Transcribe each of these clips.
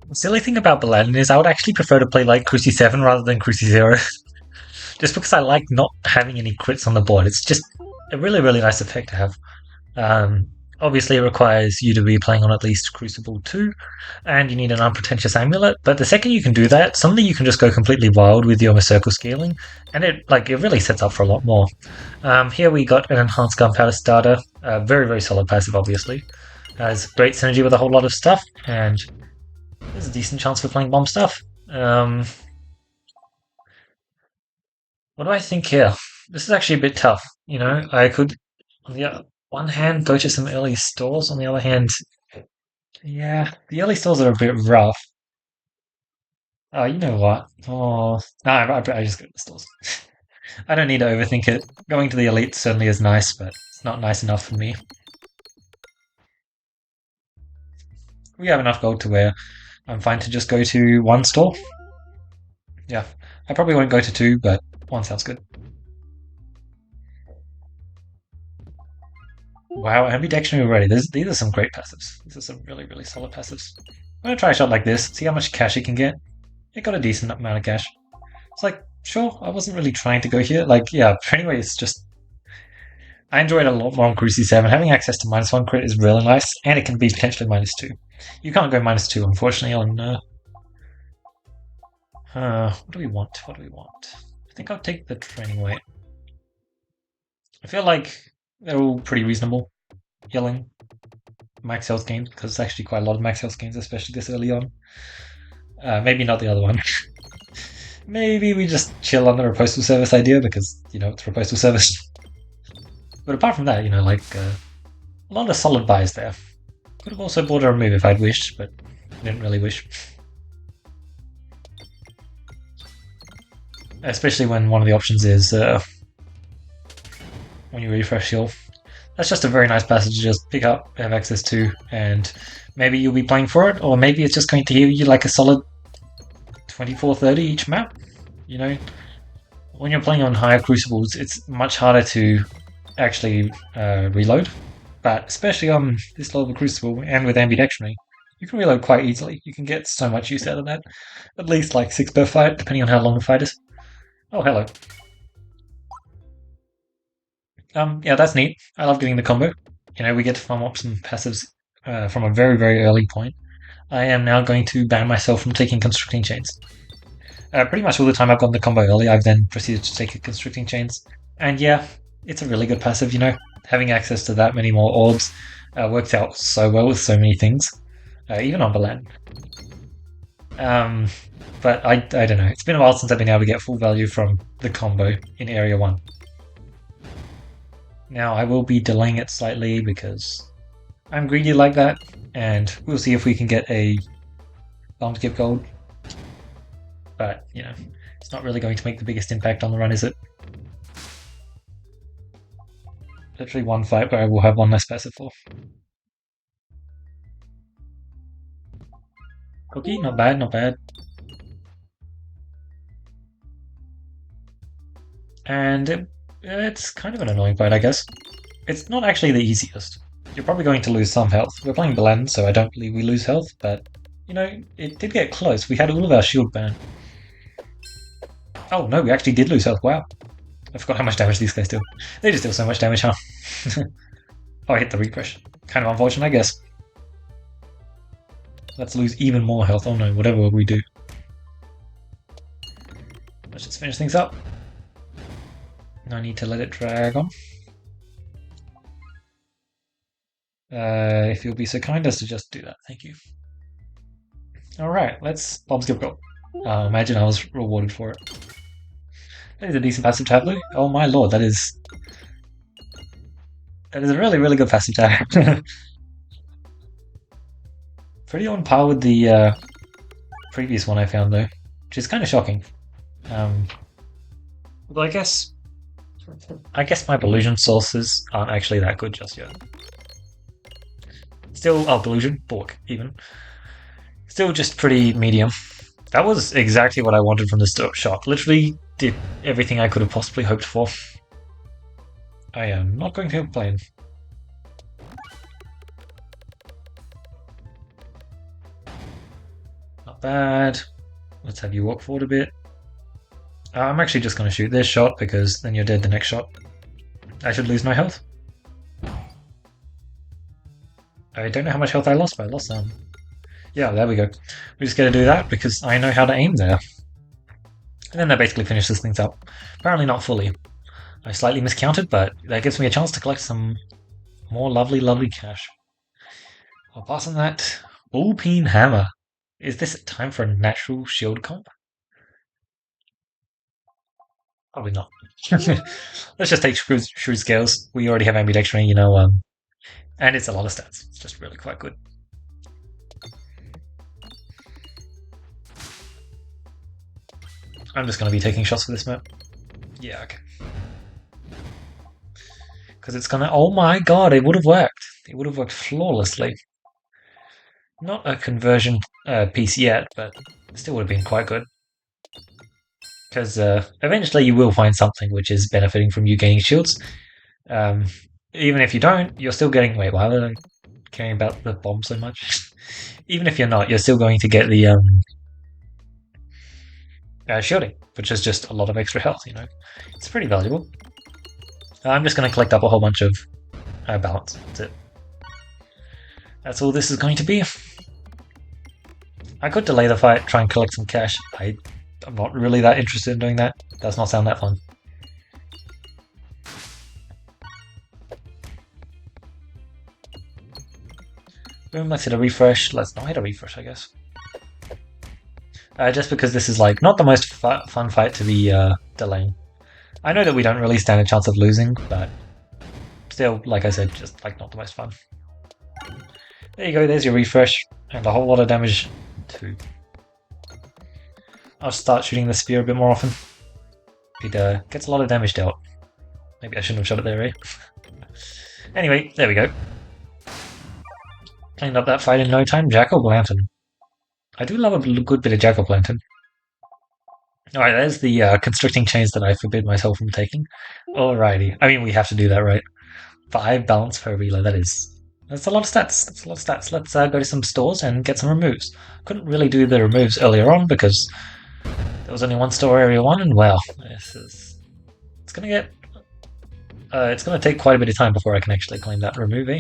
The silly thing about Paladin is I would actually prefer to play like Cruci 7 rather than Cruci 0. Just because I like not having any crits on the board. It's just a really, really nice effect to have. Um, Obviously, it requires you to be playing on at least Crucible 2, and you need an unpretentious amulet. But the second you can do that, suddenly you can just go completely wild with your Muscircle scaling, and it really sets up for a lot more. Here we got an enhanced gunpowder starter, very very solid passive, obviously. Has great synergy with a whole lot of stuff, and there's a decent chance for playing bomb stuff. Um, what do I think here? This is actually a bit tough. I could, on the one hand, go to some early stores. On the other hand, yeah, the early stores are a bit rough. Oh, you know what? Oh, no, I just go to the stores. I don't need to overthink it. Going to the elite certainly is nice, but it's not nice enough for me. We have enough gold to where I'm fine to just go to one store. Yeah, I probably won't go to two, but one sounds good. Wow, ambidextrous already. These are some great passives. These are some really, really solid passives. I'm gonna try a shot like this, see how much cash it can get. It got a decent amount of cash. It's like, sure, I wasn't really trying to go here. Like, yeah, anyway, it's just I enjoyed it a lot more on Cruci 7. Having access to -1 crit is really nice, and it can be potentially -2. You can't go -2, unfortunately, on. What do we want? What do we want? I think I'll take the training weight. I feel like they're all pretty reasonable. Healing, max health gains, because it's actually quite a lot of max health gains, especially this early on. Maybe not the other one. Maybe we just chill on the postal service idea because, it's for postal service. But apart from that, a lot of solid buys there. Could have also bought a remove if I'd wished, but I didn't really wish. Especially when one of the options is when you refresh heal. That's just a very nice passage to just pick up, have access to, and maybe you'll be playing for it, or maybe it's just going to heal you like a solid 24-30 each map. When you're playing on higher crucibles, it's much harder to actually reload. But especially on this level of crucible and with ambidextrous, you can reload quite easily. You can get so much use out of that. At least like 6 per fight, depending on how long the fight is. Oh, hello. Yeah, that's neat. I love getting the combo. We get to farm up some passives from a very, very early point. I am now going to ban myself from taking Constricting Chains. Pretty much all the time I've gotten the combo early, I've then proceeded to take Constricting Chains. And yeah, it's a really good passive, Having access to that many more orbs works out so well with so many things, even on Balan. But I don't know. It's been a while since I've been able to get full value from the combo in Area 1. Now, I will be delaying it slightly because I'm greedy like that, and we'll see if we can get a bomb skip gold. But, it's not really going to make the biggest impact on the run, is it? Literally one fight where I will have one less passive for. Cookie, not bad, not bad. And it's kind of an annoying fight, I guess. It's not actually the easiest. You're probably going to lose some health. We're playing Belen, so I don't believe we lose health, but, it did get close. We had all of our shield burn. Oh no, we actually did lose health, wow. I forgot how much damage these guys do. They just deal so much damage, huh? Oh, I hit the refresh. Kind of unfortunate, I guess. Let's lose even more health. Oh no, whatever we do. Let's just finish things up. No need to let it drag on. If you'll be so kind as to just do that, thank you. Alright, let's bomb skip gold. Imagine I was rewarded for it. That is a decent passive tableau. Oh my lord, that is a really, really good passive tab. Pretty on par with the previous one I found though, which is kind of shocking. Well, I guess my Belusion sources aren't actually that good just yet. Still, Belusion, Bork, even. Still just pretty medium. That was exactly what I wanted from the shot. Literally did everything I could have possibly hoped for. I am not going to complain. bad. Let's have you walk forward a bit. I'm actually just going to shoot this shot because then you're dead the next shot. I should lose my health. I don't know how much health I lost, but I lost some. Yeah, there we go. We just got to do that because I know how to aim there. And then that basically finishes things up. Apparently not fully. I slightly miscounted, but that gives me a chance to collect some more lovely, lovely cash. Apart from that, Alpine Hammer. Is this time for a natural shield comp? Probably not. Let's just take Shrewd Scales. We already have ambidextrine, you know, and it's a lot of stats. It's just really quite good. I'm just going to be taking shots for this map. Yeah, okay. Because it's going to... Oh my god, it would have worked. It would have worked flawlessly. Not a conversion piece yet, but it still would have been quite good. Because eventually you will find something which is benefiting from you gaining shields. Even if you don't, you're still getting... Wait, why am I caring about the bomb so much? Even if you're not, you're still going to get the shielding, which is just a lot of extra health, you know. It's pretty valuable. I'm just going to collect up a whole bunch of balance. That's it. That's all this is going to be. I could delay the fight, try and collect some cash. I'm not really that interested in doing that. Does not sound that fun. Boom, let's hit a refresh. Let's not hit a refresh, I guess. Just because this is like not the most fun fight to be delaying. I know that we don't really stand a chance of losing, but still, like I said, just like not the most fun. There you go, there's your refresh, and a whole lot of damage too. I'll start shooting the spear a bit more often. It gets a lot of damage dealt. Maybe I shouldn't have shot it there, eh? Anyway, there we go. Cleaned up that fight in no time. Jack-o'-lantern. I do love a good bit of Jack-o'-lantern. Alright, there's the constricting chains that I forbid myself from taking. Alrighty. I mean, we have to do that, right? 5 balance per reload, that's a lot of stats. That's a lot of stats. Let's go to some stores and get some removes. Couldn't really do the removes earlier on because there was only one store area 1, and well, it's gonna take quite a bit of time before I can actually claim that remove, eh?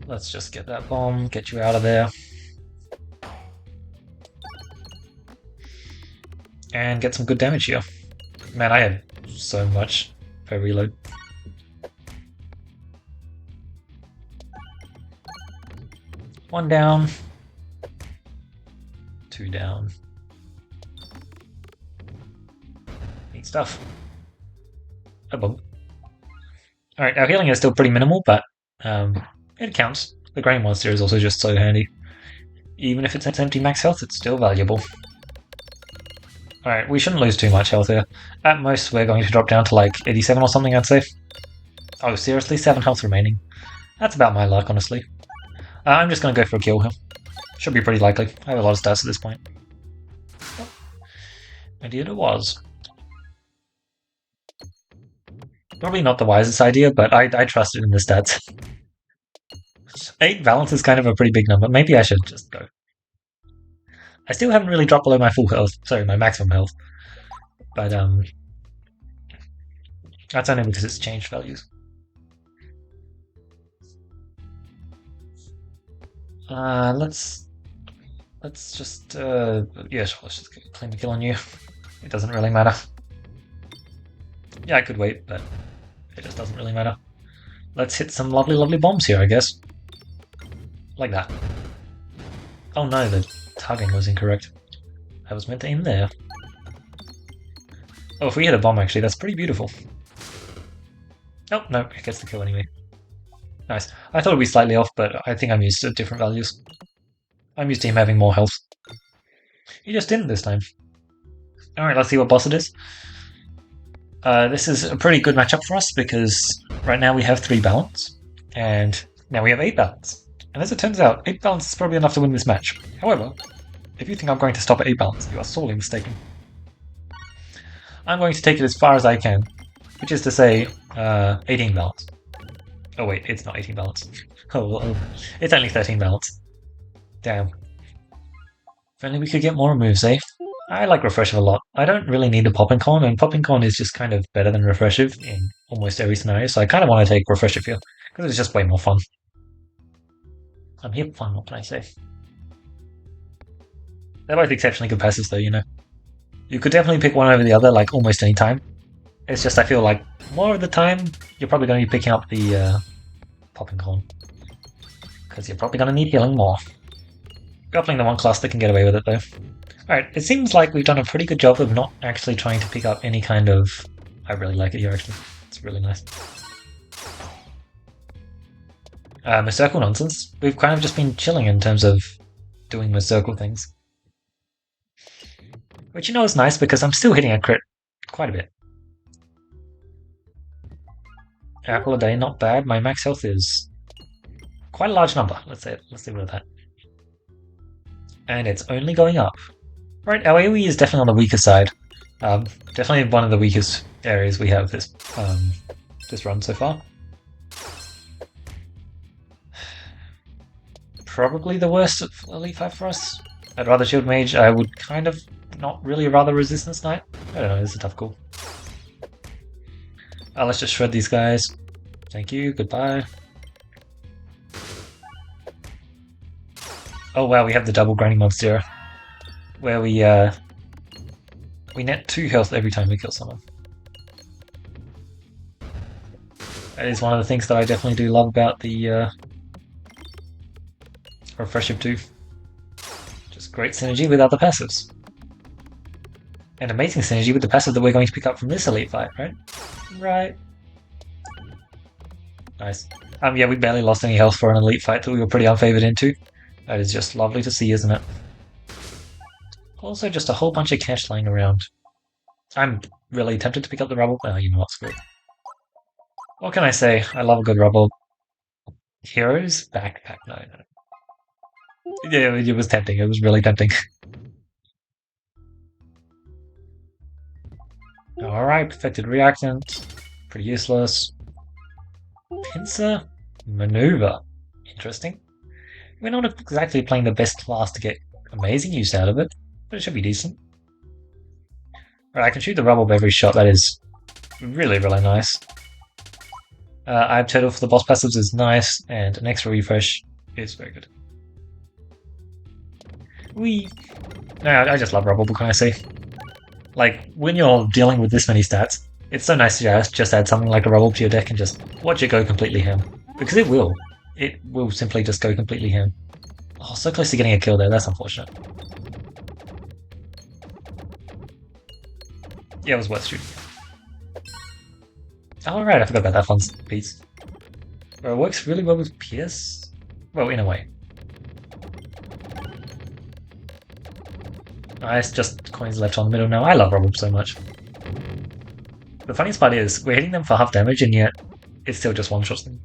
Let's just get that bomb, get you out of there. And get some good damage here. Man, I had so much per reload. One down. 2 down. Neat stuff. A bump. Alright, our healing is still pretty minimal, but it counts. The Grain Monster is also just so handy. Even if it's empty max health, it's still valuable. Alright, we shouldn't lose too much health here. At most, we're going to drop down to like 87 or something, I'd say. Oh, seriously? 7 health remaining. That's about my luck, honestly. I'm just going to go for a kill here. Should be pretty likely. I have a lot of stats at this point. Oh. Indeed it was. Probably not the wisest idea, but I trusted in the stats. 8 balance is kind of a pretty big number. Maybe I should just go. I still haven't really dropped below my full health. Sorry, my maximum health. But, that's only because it's changed values. Let's just, yeah, sure, let's just claim a kill on you. It doesn't really matter. Yeah, I could wait, but it just doesn't really matter. Let's hit some lovely, lovely bombs here, I guess. Like that. Oh no, the targeting was incorrect. I was meant to aim there. Oh, if we hit a bomb, actually, that's pretty beautiful. Oh, no, it gets the kill anyway. Nice. I thought it'd be slightly off, but I think I'm used to different values. I'm used to him having more health. He just didn't this time. Alright, let's see what boss it is. This is a pretty good matchup for us because right now we have 3 balance, and now we have 8 balance. And as it turns out, 8 balance is probably enough to win this match. However, if you think I'm going to stop at 8 balance, you are sorely mistaken. I'm going to take it as far as I can, which is to say 18 balance. Oh wait, it's not 18 balance. Oh, it's only 13 balance. Damn. If only we could get more moves, eh? I like Refreshive a lot. I don't really need a Popping Corn, and Popping Corn is just kind of better than Refreshive in almost every scenario, so I kind of want to take Refreshive here, because it's just way more fun. I'm here for fun, what can I say? They're both exceptionally good passives though, you know. You could definitely pick one over the other, like, almost any time. It's just I feel like more of the time, you're probably going to be picking up the Popping Corn. Because you're probably going to need healing more. Grappling the one class that can get away with it though. Alright, it seems like we've done a pretty good job of not actually trying to pick up any kind of... I really like it here actually. It's really nice. Muscircle nonsense. We've kind of just been chilling in terms of doing Muscircle things. Which you know is nice because I'm still hitting a crit quite a bit. Apple a day, not bad. My max health is quite a large number. Let's leave it at that. And it's only going up. Right, our AoE is definitely on the weaker side. Definitely one of the weakest areas we have this run so far. Probably the worst of Elite 5 for us. I'd rather Shield Mage. I would kind of not really rather Resistance Knight. I don't know, it's a tough call. Let's just shred these guys. Thank you, goodbye. Oh wow, we have the double grinding monster where we net 2 health every time we kill someone. That is one of the things that I definitely do love about the Refreshive 2. Just great synergy with other passives. And amazing synergy with the passive that we're going to pick up from this Elite fight, right? Right. Nice. Yeah, we barely lost any health for an Elite fight that we were pretty unfavored into. That is just lovely to see, isn't it? Also, just a whole bunch of cash lying around. I'm really tempted to pick up the rubble. Oh, you know what's good. What can I say? I love a good rubble. Heroes? Backpack? No. Yeah, it was tempting. It was really tempting. Alright, perfected reactant. Pretty useless. Pincer? Maneuver. Interesting. We're not exactly playing the best class to get amazing use out of it, but it should be decent. Alright, I can shoot the rubble with every shot. That is really, really nice. I have Turtle for the boss passives is nice, and an extra refresh is very good. I just love rubble, what can I say? Like, when you're dealing with this many stats, it's so nice to just add something like a rubble to your deck and just watch it go completely ham. Because it will. It will simply just go completely ham. Oh, so close to getting a kill there, that's unfortunate. Yeah, it was worth shooting. Oh, right, I forgot about that fun piece. Well, it works really well with Pierce? Well, in a way. Nice, just coins left on the middle now. I love rubble so much. The funniest part is, we're hitting them for half damage and yet it still just one-shots them.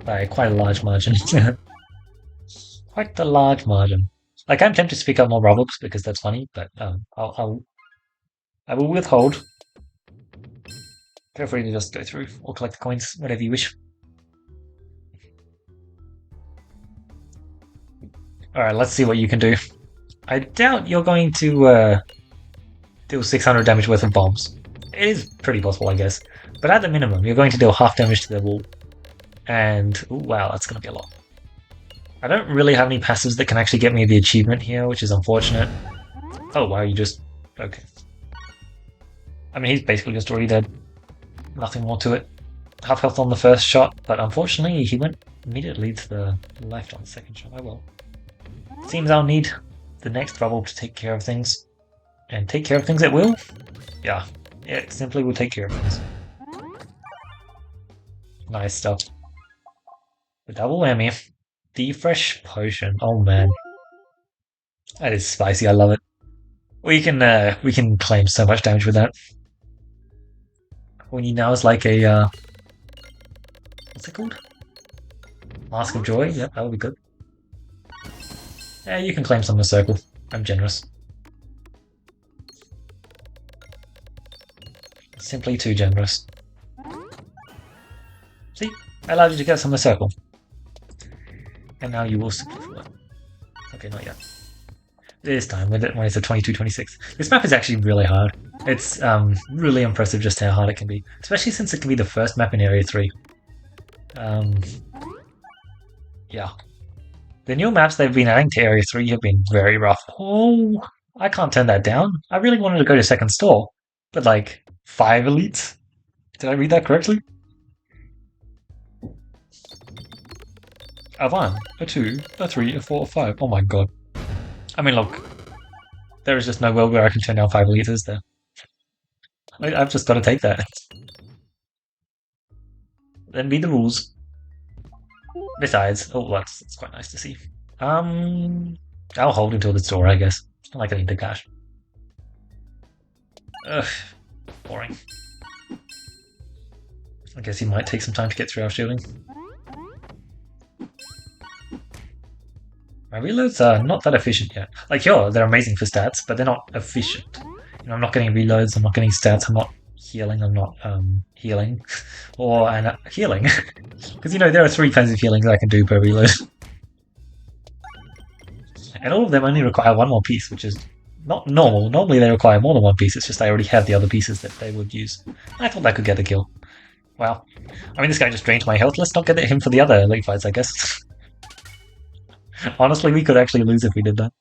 By quite a large margin. Quite a large margin. Like, I'm tempted to pick up more rubbles because that's funny, but I will withhold. Feel free to just go through or collect the coins, whatever you wish. Alright, let's see what you can do. I doubt you're going to deal 600 damage worth of bombs. It is pretty possible, I guess. But at the minimum, you're going to deal half damage to their wall. And, ooh, wow, that's going to be a lot. I don't really have any passives that can actually get me the achievement here, which is unfortunate. Oh, wow, you just... okay. I mean, he's basically just already dead. Nothing more to it. Half health on the first shot, but unfortunately he went immediately to the left on the second shot. Oh well. Seems I'll need the next rubble to take care of things. And take care of things it will? Yeah, it simply will take care of things. Nice stuff. The double whammy. The fresh potion. Oh man. That is spicy, I love it. We can claim so much damage with that. When you now is like a what's it called? Mask of Joy? Yep, that would be good. Yeah, you can claim some Muscircle. I'm generous. Simply too generous. See? I allowed you to get some Muscircle. And now you will simplify. Okay, not yet. This time, when it's a 22-26. This map is actually really hard. It's really impressive just how hard it can be. Especially since it can be the first map in Area 3. Yeah. The new maps they've been adding to Area 3 have been very rough. Oh, I can't turn that down. I really wanted to go to second store. But like, 5 elites? Did I read that correctly? A 1, a 2, a 3, a 4, a 5. Oh my god. I mean, look. There is just no world where I can turn down 5 elites, is there? I've just got to take that. Then be the rules. Besides, oh, that's quite nice to see. I'll hold until the store, I guess. It's not like I need the cash. Ugh, boring. I guess he might take some time to get through our shielding. My reloads are not that efficient yet. Like, sure, they're amazing for stats, but they're not efficient. You know, I'm not getting reloads, I'm not getting stats, I'm not healing, I'm not healing. Or healing. Because, you know, there are 3 kinds of healings I can do per reload. And all of them only require 1 more piece, which is not normal. Normally they require more than 1 piece, it's just I already have the other pieces that they would use. I thought that could get the kill. Wow. I mean, this guy just drained my health. Let's not get him for the other elite fights, I guess. Honestly, we could actually lose if we did that.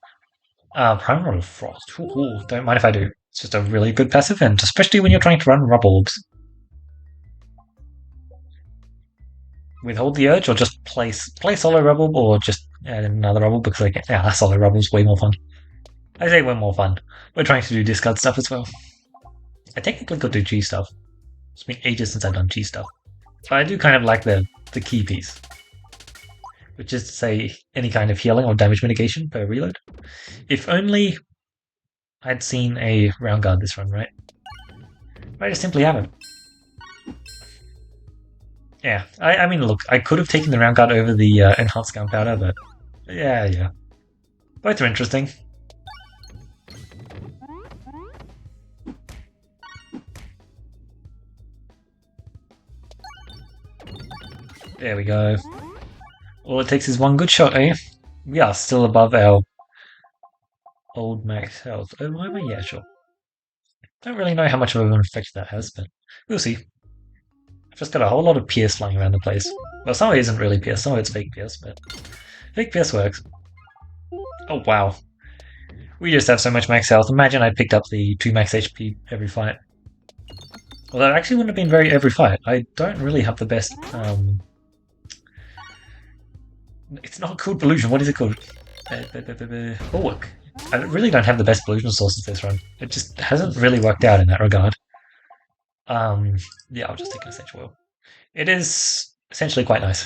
Primal Frost. Ooh, don't mind if I do. It's just a really good passive, and especially when you're trying to run rubble orbs. Withhold the urge, or just play solo rubble, or just add another rubble, because like, yeah, solo rubble's way more fun. I say way more fun. We're trying to do discard stuff as well. I technically could do G stuff. It's been ages since I've done G stuff. But I do kind of like the key piece. Which is to say, any kind of healing or damage mitigation per reload. If only I'd seen a round guard this run, right? I just simply haven't. Yeah, I mean, look, I could have taken the round guard over the enhanced gunpowder, but yeah. Both are interesting. There we go. All it takes is 1 good shot, eh? We are still above our old max health. Oh, am I? Yeah, sure. Don't really know how much of an effect that has, but we'll see. I've just got a whole lot of Pierce flying around the place. Well, some of it isn't really Pierce, some of it's fake Pierce, but fake Pierce works. Oh, wow. We just have so much max health. Imagine I picked up the 2 max HP every fight. Well, that actually wouldn't have been very every fight. I don't really have the best, It's not called Delusion, what is it called? Bulwark. I really don't have the best Delusion sources this run. It just hasn't really worked out in that regard. Yeah, I'll just take an Essential Oil. It is essentially quite nice.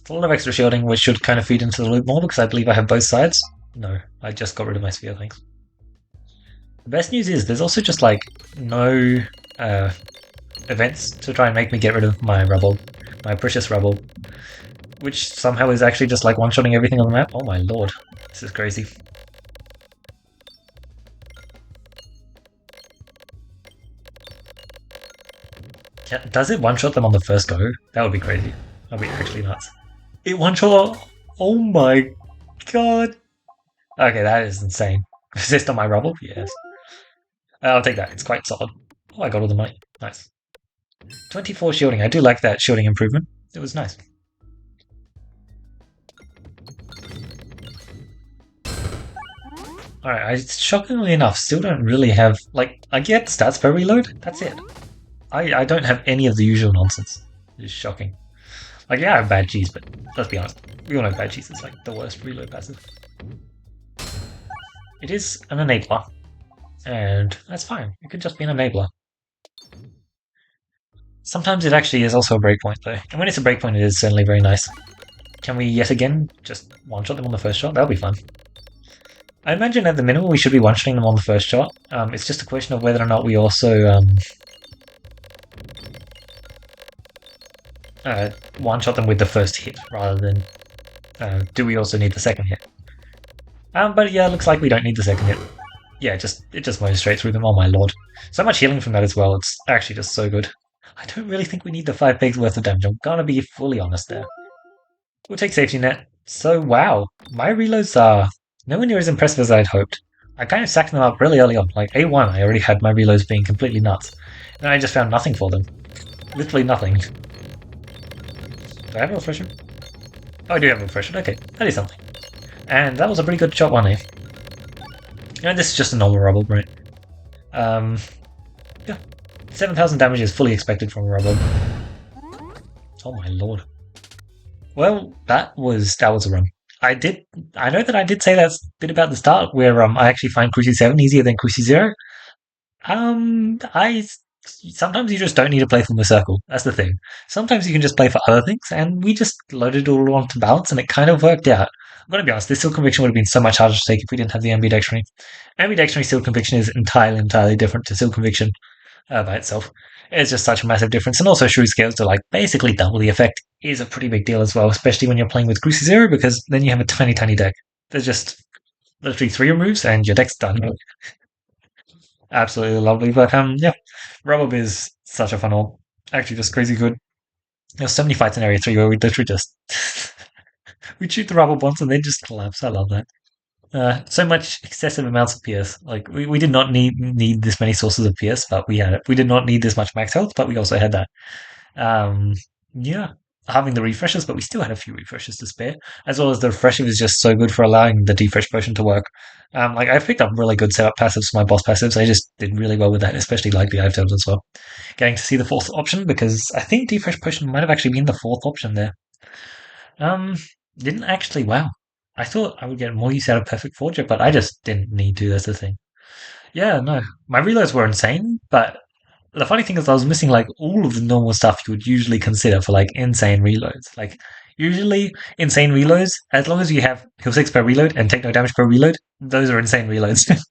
It's a lot of extra shielding, which should kind of feed into the loop more, because I believe I have both sides. No, I just got rid of my sphere, thanks. The best news is, there's also just, like, no events to try and make me get rid of my rubble. My precious rubble. Which somehow is actually just, like, one-shotting everything on the map. Oh my lord. This is crazy. Does it one-shot them on the first go? That would be crazy. That would be actually nuts. It one-shot... Oh my god. Okay, that is insane. Is this not my rubble? Yes. I'll take that. It's quite solid. Oh, I got all the money. Nice. 24 shielding. I do like that shielding improvement. It was nice. Alright, I shockingly enough still don't really have... Like, I get stats per reload. That's it. I don't have any of the usual nonsense. It's shocking. Like, yeah, I have bad cheese, but let's be honest. We all know bad cheese is like the worst reload passive. It is an enabler. And that's fine. It could just be an enabler. Sometimes it actually is also a breakpoint, though. And when it's a breakpoint, it is certainly very nice. Can we yet again just one-shot them on the first shot? That'll be fun. I imagine at the minimum we should be one-shotting them on the first shot. It's just a question of whether or not we also one-shot them with the first hit, rather than do we also need the second hit. But yeah, it looks like we don't need the second hit. Yeah, it just mows straight through them. Oh my lord. So much healing from that as well. It's actually just so good. I don't really think we need the 5 pegs worth of damage. I'm gonna be fully honest there. We'll take safety net. So, wow, my reloads are nowhere near as impressive as I'd hoped. I kind of sacked them up really early on. Like A1, I already had my reloads being completely nuts. And I just found nothing for them. Literally nothing. Do I have a refresher? Oh, I do have a refresher. Okay, that is something. And that was a pretty good shot one, eh? And this is just a normal rubble, right? Um, yeah. 7,000 damage is fully expected from a rubble. Oh my lord. Well, that was a run. I know that I did say that bit about the start where I actually find Cruci 7 easier than Cruci 0. I sometimes you just don't need to play for Muscircle. That's the thing. Sometimes you can just play for other things, and we just loaded it all onto balance, and it kind of worked out. I'm gonna be honest, this Seal Conviction would have been so much harder to take if we didn't have the Ambidextrony. Ambidextrony Seal Conviction is entirely different to Seal Conviction by itself. It's just such a massive difference, and also Shrew Scales to like basically double the effect is a pretty big deal as well, especially when you're playing with Cruci Zero, because then you have a tiny deck. There's just literally 3 removes and your deck's done. Absolutely lovely. But yeah, Rubble is such a fun all. Actually, just crazy good. There's so many fights in Area 3 where we literally just we shoot the rubble bonds and they just collapse. I love that. So much excessive amounts of PS. Like we did not need this many sources of PS, but we had it. We did not need this much max health, but we also had that. Um, yeah, having the refreshes, but we still had a few refreshes to spare, as well as the refresher was just so good for allowing the defresh potion to work. Like I picked up really good setup passives for my boss passives. I just did really well with that, especially like the items as well. Getting to see the fourth option because I think defresh potion might have actually been the fourth option there. Um, didn't actually. Wow, I thought I would get more use out of Perfect Forger, but I just didn't need to. That's the thing. Yeah, no, my reloads were insane, but the funny thing is I was missing like all of the normal stuff you would usually consider for like insane reloads. Like usually insane reloads, as long as you have heal 6 per reload and take no damage per reload, those are insane reloads.